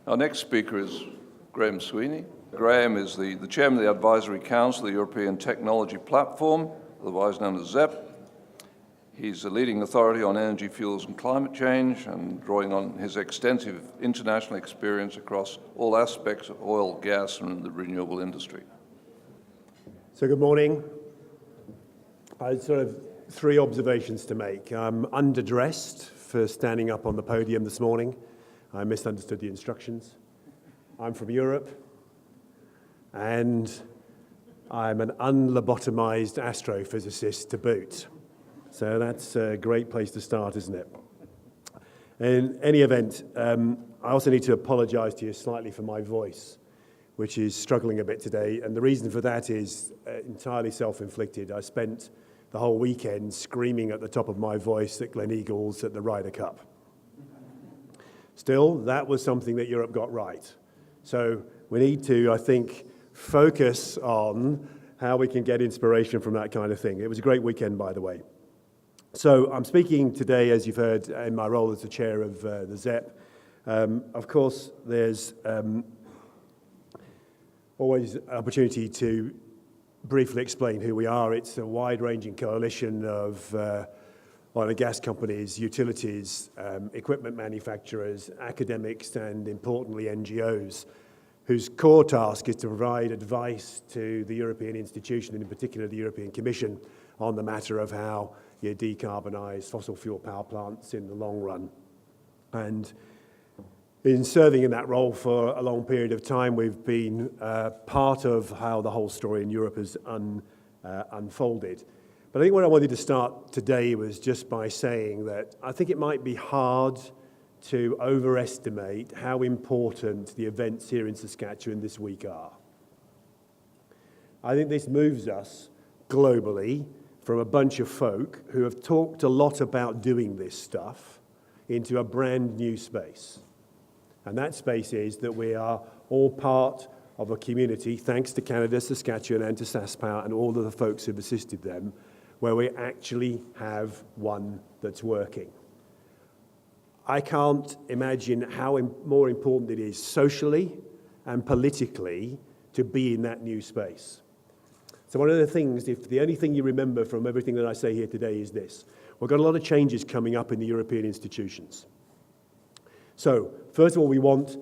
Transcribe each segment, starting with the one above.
Our next speaker is Graeme Sweeny. Graeme is the chairman of the Advisory Council of the European Technology Platform, otherwise known as ZEP. He's a leading authority on energy, fuels and climate change, and drawing on his extensive international experience across all aspects of oil, gas and the renewable industry. So good morning. I had sort of three observations to make. I'm underdressed for standing up on the podium this morning. I misunderstood the instructions. I'm from Europe, and I'm an unlobotomized astrophysicist to boot. So that's a great place to start, isn't it? In any event, I also need to apologize to you slightly for my voice, which is struggling a bit today. And the reason for that is entirely self-inflicted. I spent the whole weekend screaming at the top of my voice at Gleneagles at the Ryder Cup. Still, that was something that Europe got right. So we need to, I think, focus on how we can get inspiration from that kind of thing. It was a great weekend, by the way. So I'm speaking today, as you've heard, in my role as the chair of the ZEP. Of course, there's always an opportunity to briefly explain who we are. It's a wide-ranging coalition of oil and gas companies, utilities, equipment manufacturers, academics, and importantly, NGOs, whose core task is to provide advice to the European institution, and in particular the European Commission, on the matter of how you decarbonise fossil fuel power plants in the long run. And in serving in that role for a long period of time, we've been part of how the whole story in Europe has unfolded. But I think where I wanted to start today was just by saying that I think it might be hard to overestimate how important the events here in Saskatchewan this week are. I think this moves us globally from a bunch of folk who have talked a lot about doing this stuff into a brand new space. And that space is that we are all part of a community, thanks to Canada, Saskatchewan, and to SaskPower and all of the folks who've assisted them, where we actually have one that's working. I can't imagine how more important it is socially and politically to be in that new space. So one of the things, if the only thing you remember from everything that I say here today is this: we've got a lot of changes coming up in the European institutions. So, first of all, we want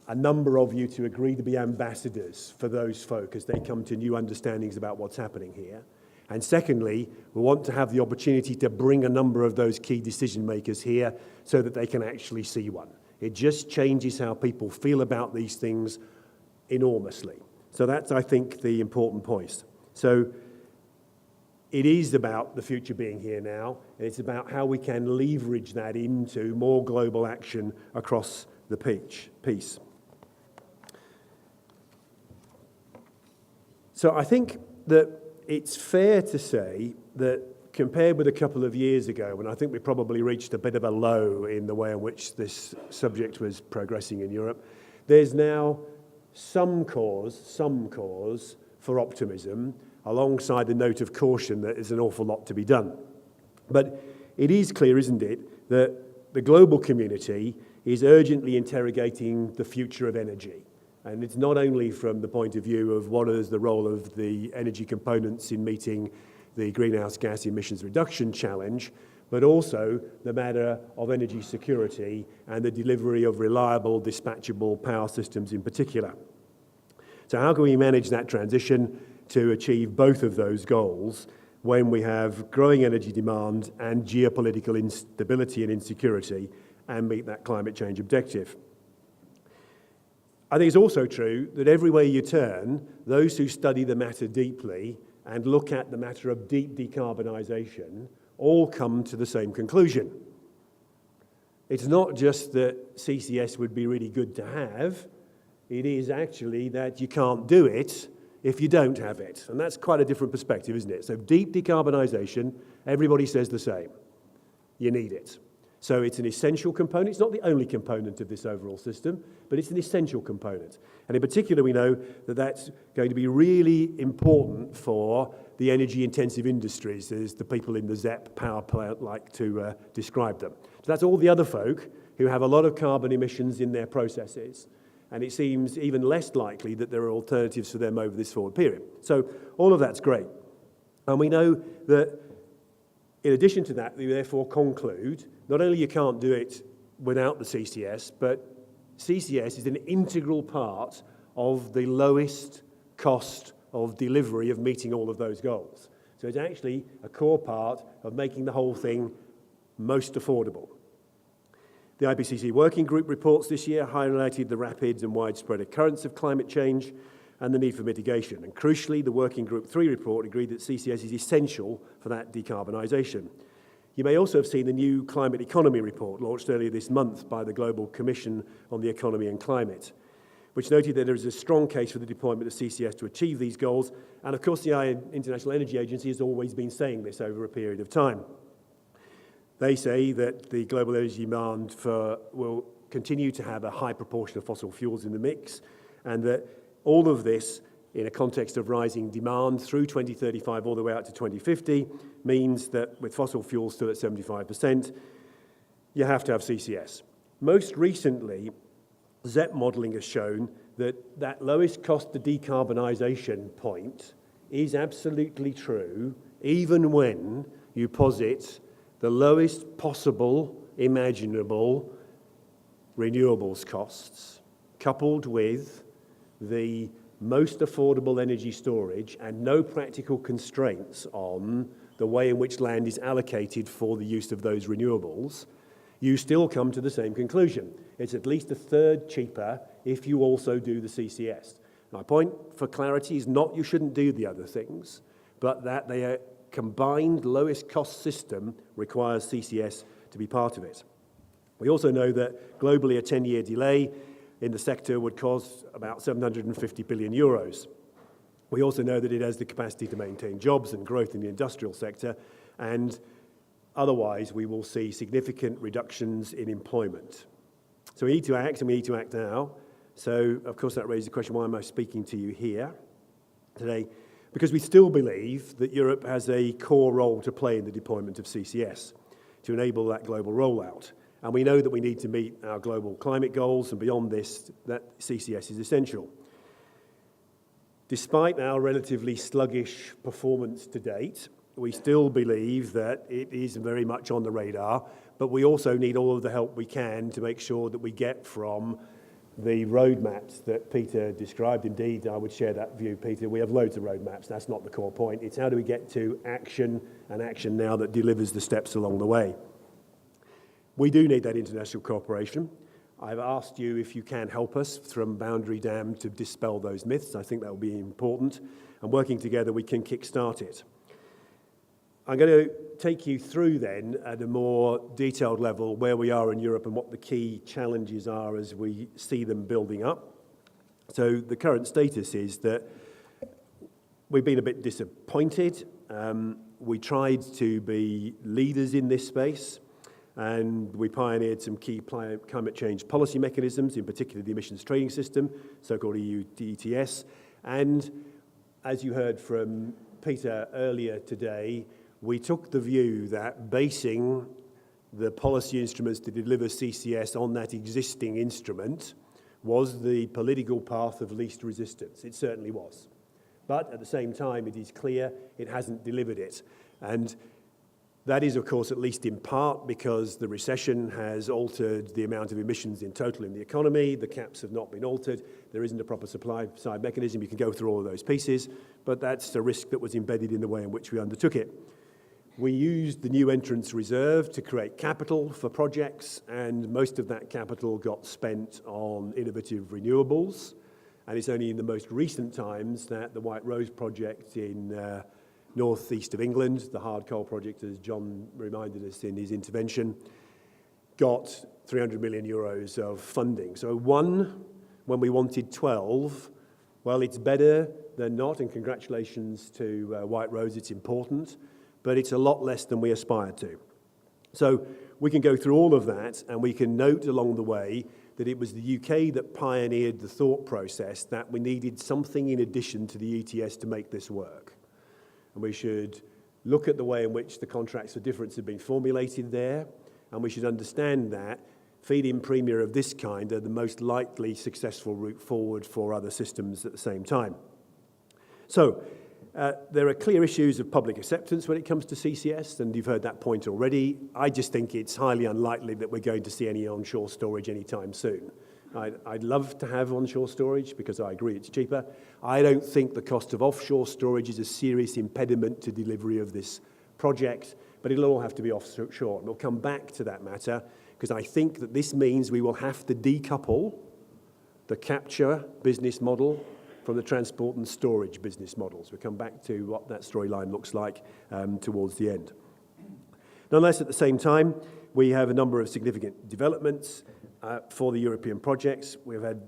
a number of you to agree to be ambassadors for those folk as they come to new understandings about what's happening here. And secondly, we want to have the opportunity to bring a number of those key decision makers here so that they can actually see one. It just changes how people feel about these things enormously. So that's, I think, the important point. So it is about the future being here now, and it's about how we can leverage that into more global action across the piece. So I think that it's fair to say that compared with a couple of years ago, when I think we probably reached a bit of a low in the way in which this subject was progressing in Europe, there's now some cause for optimism, alongside the note of caution that there's an awful lot to be done. But it is clear, isn't it, that the global community is urgently interrogating the future of energy. And it's not only from the point of view of what is the role of the energy components in meeting the greenhouse gas emissions reduction challenge, but also the matter of energy security and the delivery of reliable, dispatchable power systems in particular. So how can we manage that transition to achieve both of those goals when we have growing energy demand and geopolitical instability and insecurity and meet that climate change objective? I think it's also true that everywhere you turn, those who study the matter deeply and look at the matter of deep decarbonisation all come to the same conclusion. It's not just that CCS would be really good to have, it is actually that you can't do it if you don't have it. And that's quite a different perspective, isn't it? So deep decarbonisation, everybody says the same. You need it. So it's an essential component. It's not the only component of this overall system, but it's an essential component. And in particular, we know that that's going to be really important for the energy-intensive industries, as the people in the ZEP power plant like to describe them. So that's all the other folk who have a lot of carbon emissions in their processes. and it seems even less likely that there are alternatives for them over this forward period. So all of that's great. And we know that in addition to that, we therefore conclude not only you can't do it without the CCS, but CCS is an integral part of the lowest cost of delivery of meeting all of those goals. So it's actually a core part of making the whole thing most affordable. The IPCC working group reports this year highlighted the rapid and widespread occurrence of climate change and the need for mitigation. And crucially, the Working Group 3 report agreed that CCS is essential for that decarbonisation. You may also have seen the new Climate Economy report launched earlier this month by the Global Commission on the Economy and Climate, which noted that there is a strong case for the deployment of CCS to achieve these goals. And of course, the International Energy Agency has always been saying this over a period of time. They say that the global energy demand will continue to have a high proportion of fossil fuels in the mix, and that all of this, in a context of rising demand through 2035 all the way out to 2050, means that with fossil fuels still at 75%, you have to have CCS. Most recently, ZEP modelling has shown that that lowest cost to decarbonisation point is absolutely true, even when you posit the lowest possible imaginable renewables costs, coupled with the most affordable energy storage and no practical constraints on the way in which land is allocated for the use of those renewables, you still come to the same conclusion. It's at least a third cheaper if you also do the CCS. My point for clarity is not you shouldn't do the other things, but that they combined lowest cost system requires CCS to be part of it. We also know that globally a 10-year delay in the sector would cost about 750 billion euros. We also know that it has the capacity to maintain jobs and growth in the industrial sector, and otherwise we will see significant reductions in employment. So we need to act, and we need to act now. So of course that raises the question, why am I speaking to you here today? Because we still believe that Europe has a core role to play in the deployment of CCS to enable that global rollout. And we know that we need to meet our global climate goals, and beyond this, that CCS is essential. Despite our relatively sluggish performance to date, we still believe that it is very much on the radar, but we also need all of the help we can to make sure that we get from the roadmaps that Peter described. Indeed, I would share that view, Peter. We have loads of roadmaps. That's not the core point. It's how do we get to action, and action now that delivers the steps along the way. We do need that international cooperation. I've asked you if you can help us from Boundary Dam to dispel those myths. I think that will be important. And working together, we can kickstart it. I'm going to take you through then at a more detailed level where we are in Europe and what the key challenges are as we see them building up. So the current status is that we've been a bit disappointed. We tried to be leaders in this space, and we pioneered some key climate change policy mechanisms, in particular the emissions trading system, so-called EU ETS. And as you heard from Peter earlier today, we took the view that basing the policy instruments to deliver CCS on that existing instrument was the political path of least resistance. It certainly was. But at the same time, it is clear it hasn't delivered it. And that is, of course, at least in part because the recession has altered the amount of emissions in total in the economy. The caps have not been altered. There isn't a proper supply side mechanism. You can go through all of those pieces, but that's a risk that was embedded in the way in which we undertook it. We used the new entrants reserve to create capital for projects, and most of that capital got spent on innovative renewables. And it's only in the most recent times that the White Rose project in northeast of England, the hard coal project, as John reminded us in his intervention, got 300 million euros of funding. So one, when we wanted 12, well, it's better than not, and congratulations to White Rose, it's important, but it's a lot less than we aspired to. So we can go through all of that, and we can note along the way that it was the UK that pioneered the thought process that we needed something in addition to the ETS to make this work. And we should look at the way in which the contracts for difference have been formulated there, and we should understand that feed-in premia of this kind are the most likely successful route forward for other systems at the same time. So, there are clear issues of public acceptance when it comes to CCS, and you've heard that point already. I just think it's highly unlikely that we're going to see any onshore storage anytime soon. I'd love to have onshore storage because I agree it's cheaper. I don't think the cost of offshore storage is a serious impediment to delivery of this project, but it'll all have to be offshore. And we'll come back to that matter because I think that this means we will have to decouple the capture business model from the transport and storage business models. We'll come back to what that storyline looks like towards the end. Nonetheless, at the same time, we have a number of significant developments for the European projects. We've had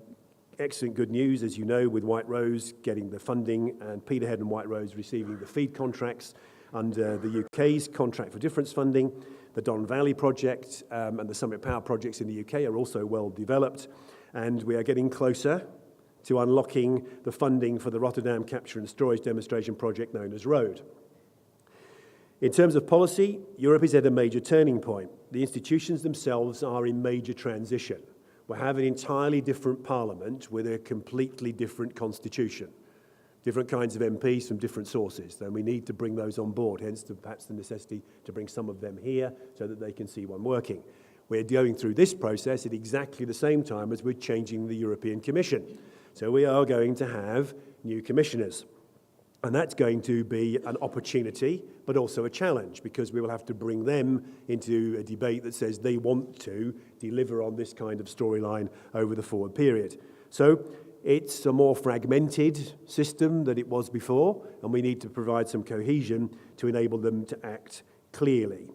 excellent good news, as you know, with White Rose getting the funding and Peterhead and White Rose receiving the FEED contracts under the UK's Contract for Difference funding. The Don Valley project and the Summit Power projects in the UK are also well developed, and we are getting closer to unlocking the funding for the Rotterdam Capture and Storage Demonstration project known as ROAD. In terms of policy, Europe is at a major turning point. The institutions themselves are in major transition. We have an entirely different parliament with a completely different constitution, different kinds of MPs from different sources, and we need to bring those on board, hence perhaps the necessity to bring some of them here so that they can see one working. We're going through this process at exactly the same time as we're changing the European Commission. So we are going to have new commissioners. And that's going to be an opportunity, but also a challenge, because we will have to bring them into a debate that says they want to deliver on this kind of storyline over the forward period. So it's a more fragmented system than it was before, and we need to provide some cohesion to enable them to act clearly.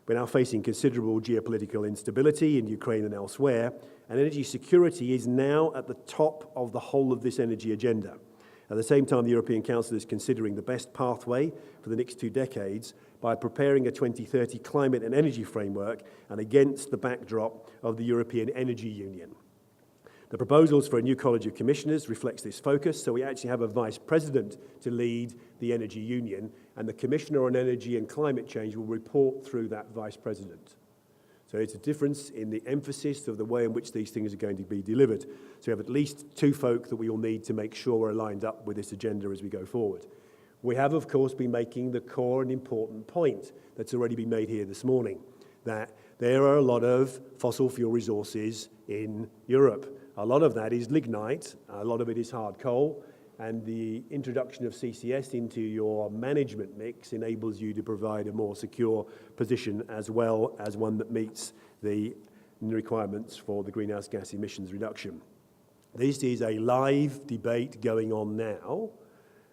We're now facing considerable geopolitical instability in Ukraine and elsewhere, and energy security is now at the top of the whole of this energy agenda. At the same time, the European Council is considering the best pathway for the next 2 decades by preparing a 2030 climate and energy framework and against the backdrop of the European Energy Union. The proposals for a new College of Commissioners reflects this focus, so we actually have a Vice President to lead the Energy Union, and the Commissioner on Energy and Climate Change will report through that Vice President. So it's a difference in the emphasis of the way in which these things are going to be delivered. So we have at least 2 folk that we will need to make sure we're aligned up with this agenda as we go forward. We have, of course, been making the core and important point that's already been made here this morning, that there are a lot of fossil fuel resources in Europe. A lot of that is lignite, a lot of it is hard coal, and the introduction of CCS into your management mix enables you to provide a more secure position as well as one that meets the requirements for the greenhouse gas emissions reduction. This is a live debate going on now,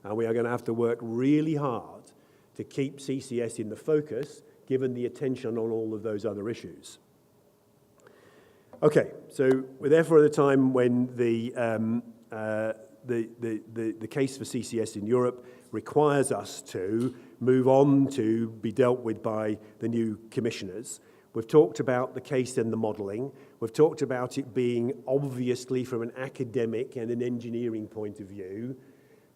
and we are going to have to work really hard to keep CCS in the focus, given the attention on all of those other issues. Okay, so we're therefore at a time when the case for CCS in Europe requires us to move on to be dealt with by the new commissioners. We've talked about the case and the modelling. We've talked about it being obviously from an academic and an engineering point of view,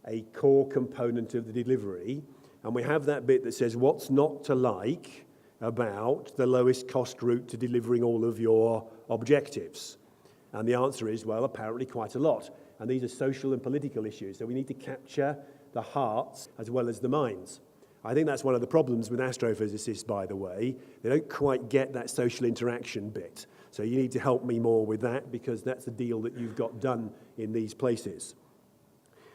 a core component of the delivery. And we have that bit that says what's not to like about the lowest cost route to delivering all of your objectives. And the answer is, well, apparently quite a lot. And these are social and political issues, so we need to capture the hearts as well as the minds. I think that's one of the problems with astrophysicists, by the way. They don't quite get that social interaction bit. So you need to help me more with that, because that's the deal that you've got done in these places.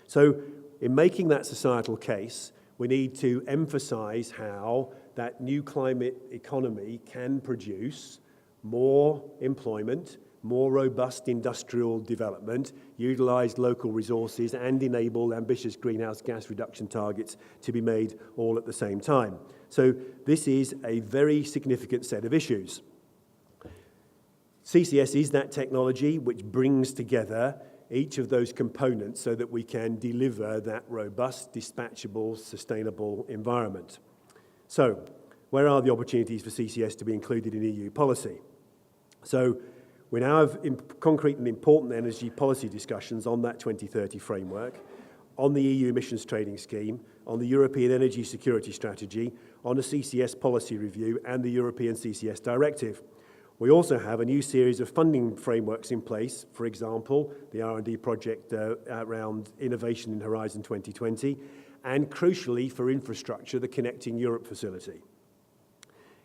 So in making that societal case, we need to emphasize how that new climate economy can produce more employment, more robust industrial development, utilize local resources, and enable ambitious greenhouse gas reduction targets to be made all at the same time. So this is a very significant set of issues. CCS is that technology which brings together each of those components so that we can deliver that robust, dispatchable, sustainable environment. So where are the opportunities for CCS to be included in EU policy? So we now have concrete and important energy policy discussions on that 2030 framework, on the EU emissions trading scheme, on the European energy security strategy, on a CCS policy review, and the European CCS directive. We also have a new series of funding frameworks in place, for example, the R&D project around innovation in Horizon 2020, and crucially for infrastructure, the Connecting Europe facility.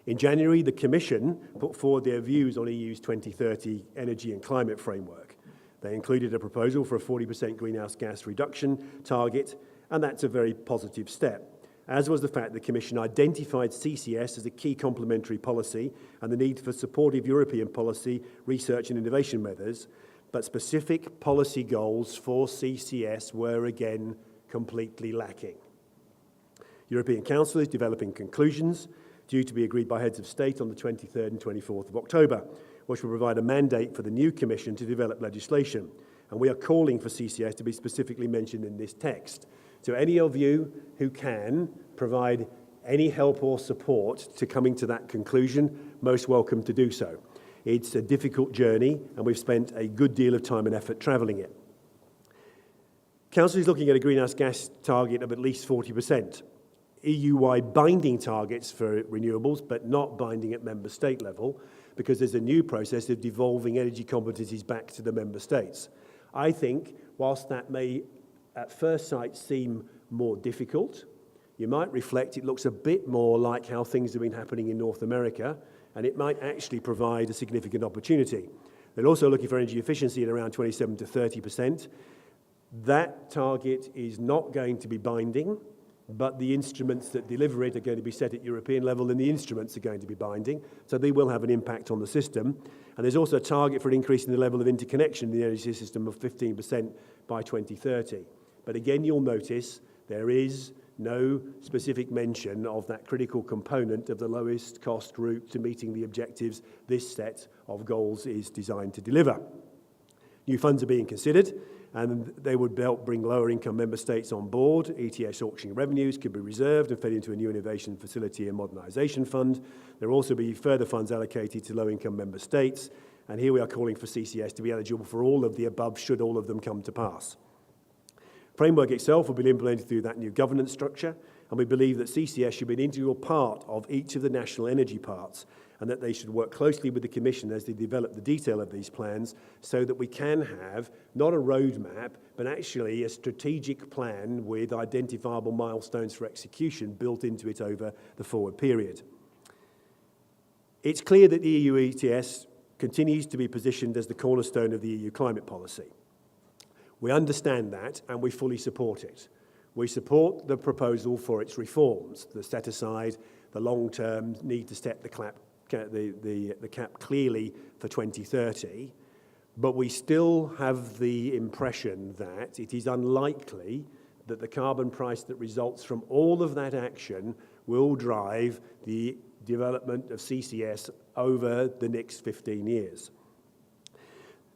In January, the Commission put forward their views on EU's 2030 energy and climate framework. They included a proposal for a 40% greenhouse gas reduction target, and that's a very positive step, as was the fact the Commission identified CCS as a key complementary policy and the need for supportive European policy, research and innovation measures, but specific policy goals for CCS were again completely lacking. European Council is developing conclusions due to be agreed by heads of state on the 23rd and 24th of October, which will provide a mandate for the new Commission to develop legislation. And we are calling for CCS to be specifically mentioned in this text. So any of you who can provide any help or support to coming to that conclusion, most welcome to do so. It's a difficult journey, and we've spent a good deal of time and effort travelling it. Council is looking at a greenhouse gas target of at least 40%. EU-wide binding targets for renewables, but not binding at member state level, because there's a new process of devolving energy competencies back to the member states. I think, whilst that may at first sight seem more difficult, you might reflect it looks a bit more like how things have been happening in North America, and it might actually provide a significant opportunity. They're also looking for energy efficiency at around 27 to 30%. That target is not going to be binding, but the instruments that deliver it are going to be set at European level, and the instruments are going to be binding, so they will have an impact on the system. And there's also a target for an increase in the level of interconnection in the energy system of 15% by 2030. But again, you'll notice there is no specific mention of that critical component of the lowest cost route to meeting the objectives this set of goals is designed to deliver. New funds are being considered, and they would help bring lower income member states on board. ETS auctioning revenues could be reserved and fed into a new innovation facility and modernisation fund. There will also be further funds allocated to low income member states, and here we are calling for CCS to be eligible for all of the above should all of them come to pass. Framework itself will be implemented through that new governance structure, and we believe that CCS should be an integral part of each of the national energy parts, and that they should work closely with the Commission as they develop the detail of these plans so that we can have not a roadmap, but actually a strategic plan with identifiable milestones for execution built into it over the forward period. It's clear that the EU ETS continues to be positioned as the cornerstone of the EU climate policy. We understand that, and we fully support it. We support the proposal for its reforms, the set aside, the long-term need to set the cap clearly for 2030, but we still have the impression that it is unlikely that the carbon price that results from all of that action will drive the development of CCS over the next 15 years.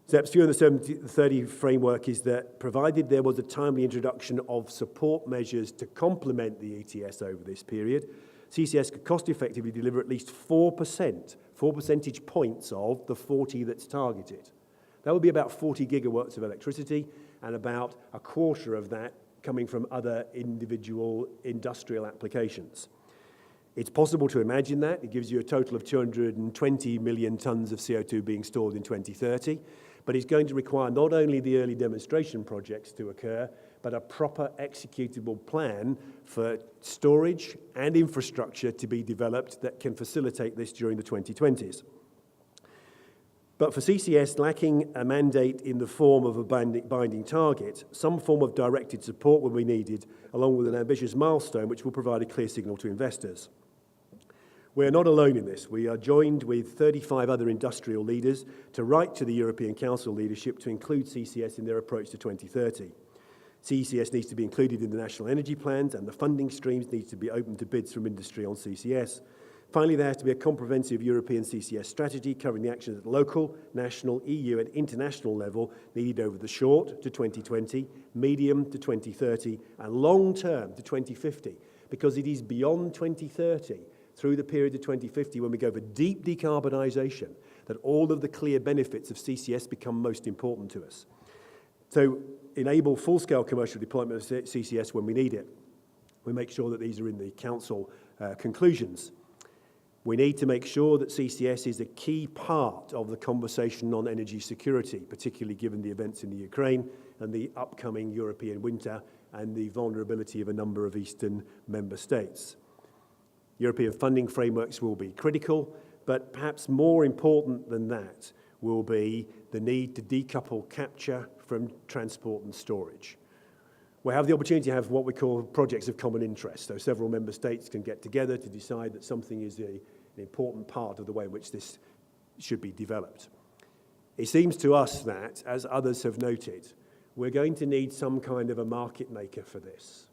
SEP's view on the 70-30 framework is that provided there was a timely introduction of support measures to complement the ETS over this period, CCS could cost-effectively deliver at least 4 percentage points of the 40 that's targeted. That would be about 40 gigawatts of electricity, and about a quarter of that coming from other individual industrial applications. It's possible to imagine that. It gives you a total of 220 million tonnes of CO2 being stored in 2030, but it's going to require not only the early demonstration projects to occur, but a proper executable plan for storage and infrastructure to be developed that can facilitate this during the 2020s. But for CCS lacking a mandate in the form of a binding target, some form of directed support will be needed, along with an ambitious milestone which will provide a clear signal to investors. We are not alone in this. We are joined with 35 other industrial leaders to write to the European Council leadership to include CCS in their approach to 2030. CCS needs to be included in the national energy plans, and the funding streams need to be open to bids from industry on CCS. Finally, there has to be a comprehensive European CCS strategy covering the actions at local, national, EU and international level needed over the short to 2020, medium to 2030 and long term to 2050, because it is beyond 2030 through the period of 2050 when we go for deep decarbonisation that all of the clear benefits of CCS become most important to us. So enable full-scale commercial deployment of CCS when we need it. We make sure that these are in the Council conclusions. We need to make sure that CCS is a key part of the conversation on energy security, particularly given the events in the Ukraine and the upcoming European winter and the vulnerability of a number of Eastern member states. European funding frameworks will be critical, but perhaps more important than that will be the need to decouple capture from transport and storage. We have the opportunity to have what we call projects of common interest, so several member states can get together to decide that something is an important part of the way in which this should be developed. It seems to us that, as others have noted, we're going to need some kind of a market maker for this,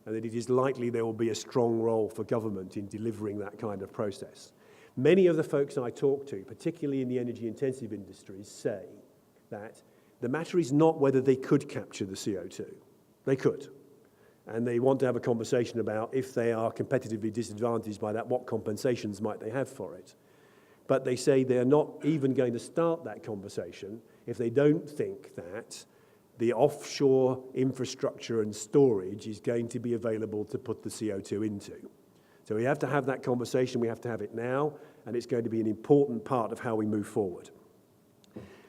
and that it is likely there will be a strong role for government in delivering that kind of process. Many of the folks I talk to, particularly in the energy-intensive industries, say that the matter is not whether they could capture the CO2. They could. And they want to have a conversation about, if they are competitively disadvantaged by that, what compensations might they have for it. But they say they're not even going to start that conversation if they don't think that the offshore infrastructure and storage is going to be available to put the CO2 into. So we have to have that conversation, we have to have it now, and it's going to be an important part of how we move forward.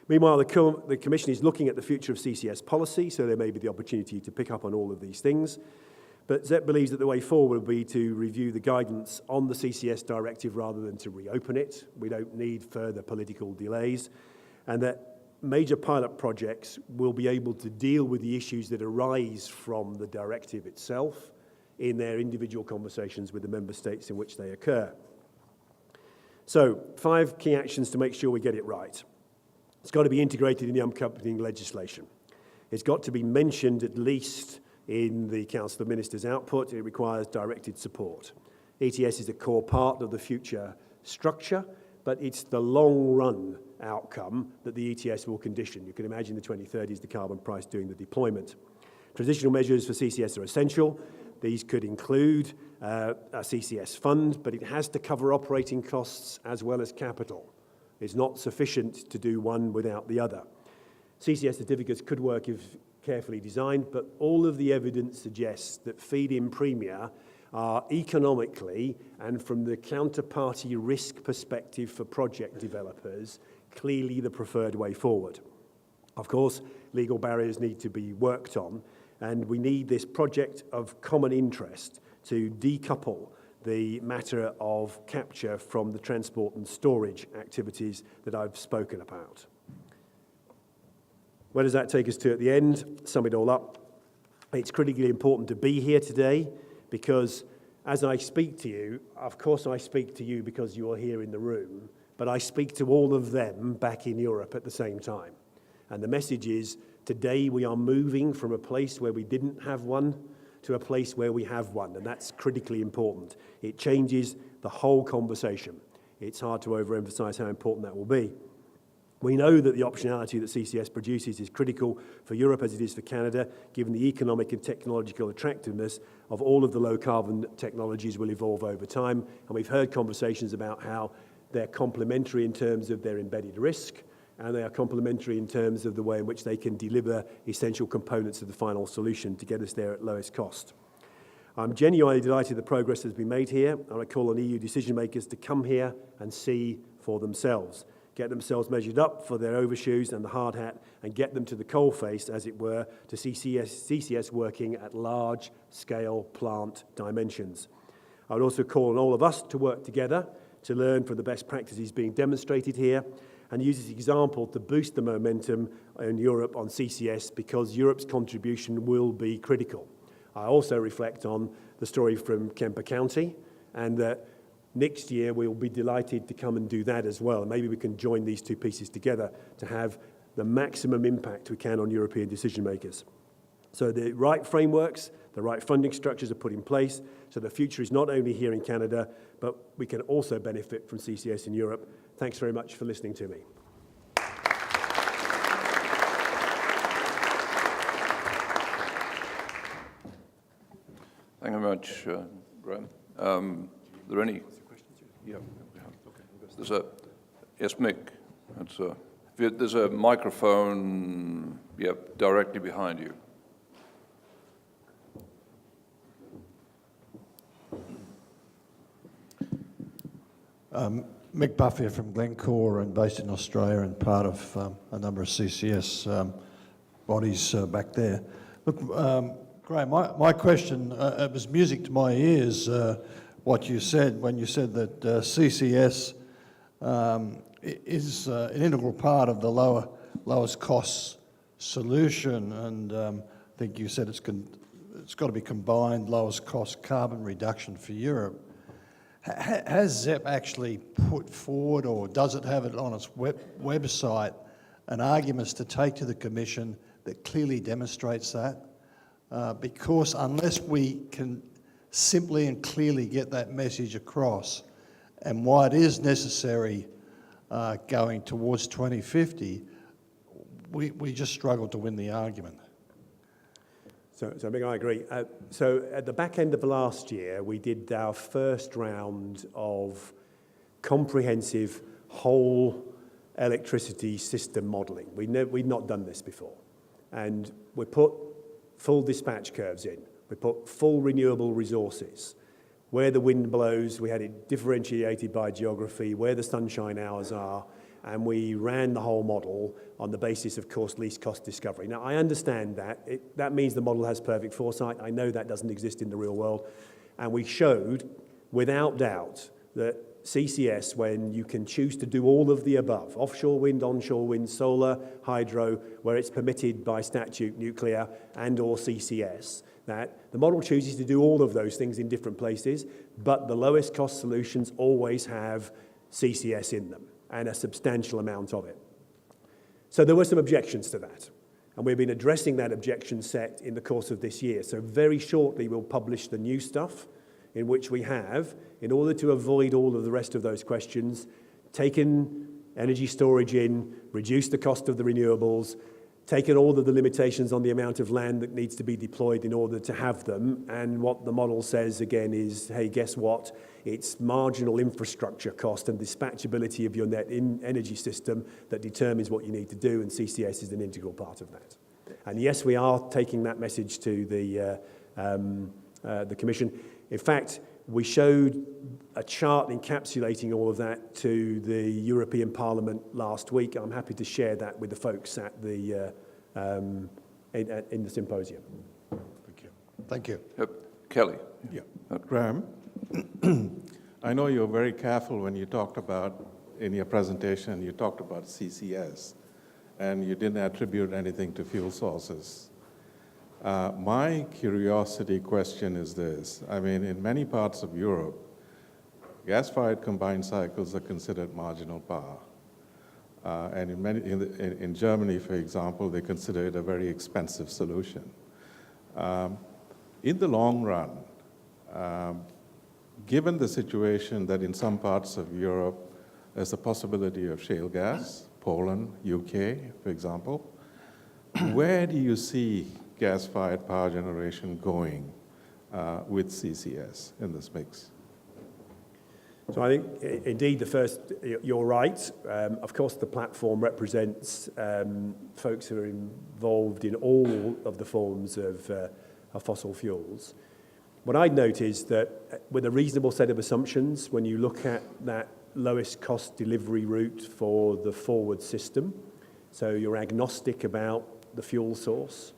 Meanwhile, the Commission is looking at the future of CCS policy, so there may be the opportunity to pick up on all of these things. But ZEP believes that the way forward will be to review the guidance on the CCS directive rather than to reopen it. We don't need further political delays, and that major pilot projects will be able to deal with the issues that arise from the directive itself in their individual conversations with the member states in which they occur. So, 5 key actions to make sure we get it right. It's got to be integrated in the accompanying legislation. It's got to be mentioned at least in the Council of Ministers output. It requires directed support. ETS is a core part of the future structure, but it's the long-run outcome that the ETS will condition. You can imagine the 2030s, the carbon price doing the deployment. Transitional measures for CCS are essential. These could include a CCS fund, but it has to cover operating costs as well as capital. It's not sufficient to do one without the other. CCS certificates could work if carefully designed, but all of the evidence suggests that feed-in premia are economically and from the counterparty risk perspective for project developers clearly the preferred way forward. Of course, legal barriers need to be worked on, and we need this project of common interest to decouple the matter of capture from the transport and storage activities that I've spoken about. Where does that take us to at the end? Sum it all up. It's critically important to be here today because as I speak to you, of course I speak to you because you are here in the room, but I speak to all of them back in Europe at the same time. And the message is, today we are moving from a place where we didn't have one to a place where we have one, and that's critically important. It changes the whole conversation. It's hard to overemphasize how important that will be. We know that the optionality that CCS produces is critical for Europe as it is for Canada, given the economic and technological attractiveness of all of the low-carbon technologies will evolve over time, and we've heard conversations about how they're complementary in terms of their embedded risk, and they are complementary in terms of the way in which they can deliver essential components of the final solution to get us there at lowest cost. I'm genuinely delighted the progress has been made here, and I call on EU decision makers to come here and see for themselves, get themselves measured up for their overshoes and the hard hat, and get them to the coalface, as it were, to CCS working at large-scale plant dimensions. I would also call on all of us to work together to learn from the best practices being demonstrated here, and use this example to boost the momentum in Europe on CCS because Europe's contribution will be critical. I also reflect on the story from Kemper County, and that next year we'll be delighted to come and do that as well. And maybe we can join these two pieces together to have the maximum impact we can on European decision makers. So the right frameworks, the right funding structures are put in place, so the future is not only here in Canada, but we can also benefit from CCS in Europe. Thanks very much for listening to me. Thank you very much, Graeme. Are there any? Yeah. There's a, yes, Mick. There's a microphone, directly behind you. Mick Buffier from Glencore and based in Australia and part of a number of CCS bodies back there. Look, Graeme, my question, it was music to my ears, what you said when you said that CCS is an integral part of the lowest cost solution, and I think you said it's got to be combined lowest cost carbon reduction for Europe. Has ZEP actually put forward, or does it have it on its website, an arguments to take to the Commission that clearly demonstrates that? Because unless we can simply and clearly get that message across, and why it is necessary going towards 2050, we just struggle to win the argument. So Mick, I agree. So at the back end of last year, we did our first round of comprehensive whole electricity system modelling. We'd not done this before. And we put full dispatch curves in. We put full renewable resources. Where the wind blows, we had it differentiated by geography, where the sunshine hours are, and we ran the whole model on the basis of least cost discovery. Now, I understand that. That means the model has perfect foresight. I know that doesn't exist in the real world. And we showed, without doubt, that CCS, when you can choose to do all of the above, offshore wind, onshore wind, solar, hydro, where it's permitted by statute, nuclear, and or CCS, that the model chooses to do all of those things in different places, but the lowest cost solutions always have CCS in them, and a substantial amount of it. So there were some objections to that, and we've been addressing that objection set in the course of this year. So very shortly we'll publish the new stuff, in which we have, in order to avoid all of the rest of those questions, taken energy storage in, reduced the cost of the renewables, taken all of the limitations on the amount of land that needs to be deployed in order to have them, and what the model says again is, hey, guess what? It's marginal infrastructure cost and dispatchability of your net energy system that determines what you need to do, and CCS is an integral part of that. And yes, we are taking that message to the Commission. In fact, we showed a chart encapsulating all of that to the European Parliament last week. I'm happy to share that with the folks at the in the Symposium. Thank you. Thank you. Yep. Kelly. Yeah. Graeme, I know you're very careful when you talked about, in your presentation, you talked about CCS, and you didn't attribute anything to fuel sources. My curiosity question is this. I mean, in many parts of Europe, gas-fired combined cycles are considered marginal power. And in Germany, for example, they consider it a very expensive solution. In the long run, given the situation that in some parts of Europe there's a possibility of shale gas, Poland, UK, for example, where do you see gas-fired power generation going with CCS in this mix? So I think, indeed, you're right. Of course, the platform represents folks who are involved in all of the forms of fossil fuels. What I'd note is that with a reasonable set of assumptions, when you look at that lowest cost delivery route for the forward system, so you're agnostic about the fuel source,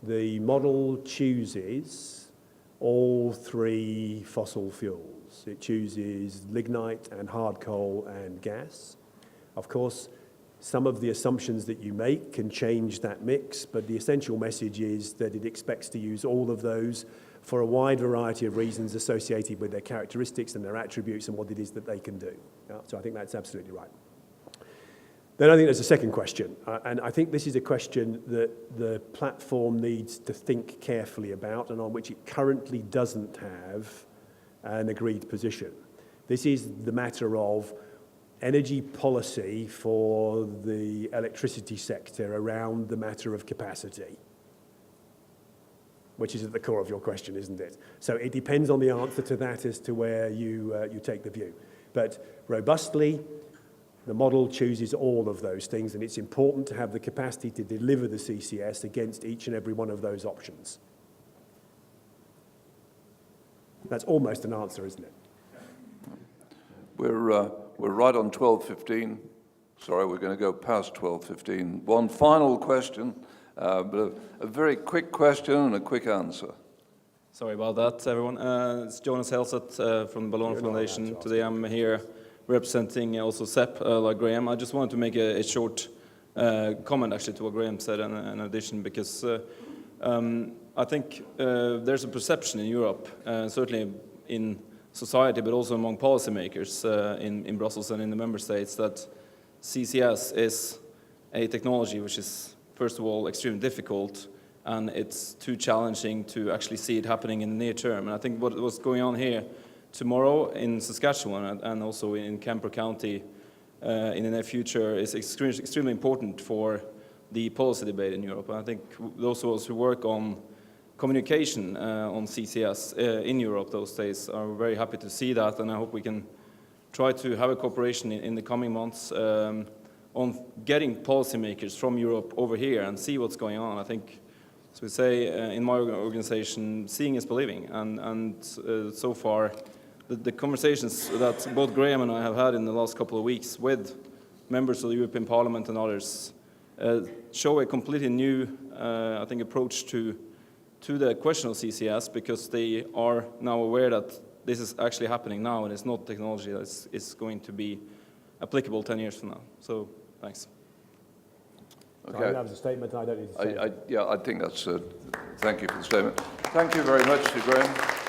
the model chooses all three fossil fuels. It chooses lignite and hard coal and gas. Of course, some of the assumptions that you make can change that mix, but the essential message is that it expects to use all of those for a wide variety of reasons associated with their characteristics and their attributes and what it is that they can do. So I think that's absolutely right. Then I think there's a second question, and I think this is a question that the platform needs to think carefully about and on which it currently doesn't have an agreed position. This is the matter of energy policy for the electricity sector around the matter of capacity, which is at the core of your question, isn't it? So it depends on the answer to that as to where you take the view. But robustly, the model chooses all of those things, and it's important to have the capacity to deliver the CCS against each and every one of those options. That's almost an answer, isn't it? We're right on 12:15. Sorry, we're going to go past 12:15. One final question, but a very quick question and a quick answer. Sorry about that, everyone. It's Jonas Helseth from the Ballona Foundation. Today I'm here representing also SEP, like Graeme. I just wanted to make a short comment actually to what Graeme said in addition, because I think there's a perception in Europe, certainly in society, but also among policymakers in Brussels and in the member states, that CCS is a technology which is, first of all, extremely difficult, and it's too challenging to actually see it happening in the near term. And I think what's going on here tomorrow in Saskatchewan and also in Kemper County in the near future is extremely important for the policy debate in Europe. And I think those of us who work on communication on CCS in Europe those days are very happy to see that, and I hope we can try to have a cooperation in the coming months on getting policymakers from Europe over here and see what's going on. I think, as we say in my organization, seeing is believing, and so far the conversations that both Graeme and I have had in the last couple of weeks with members of the European Parliament and others show a completely new, I think, approach to the question of CCS, because they are now aware that this is actually happening now, and it's not technology that is going to be applicable 10 years from now. So, thanks. Okay. That was a statement. I don't need to say. Yeah, I think that's. Thank you for the statement. Thank you very much to Graeme.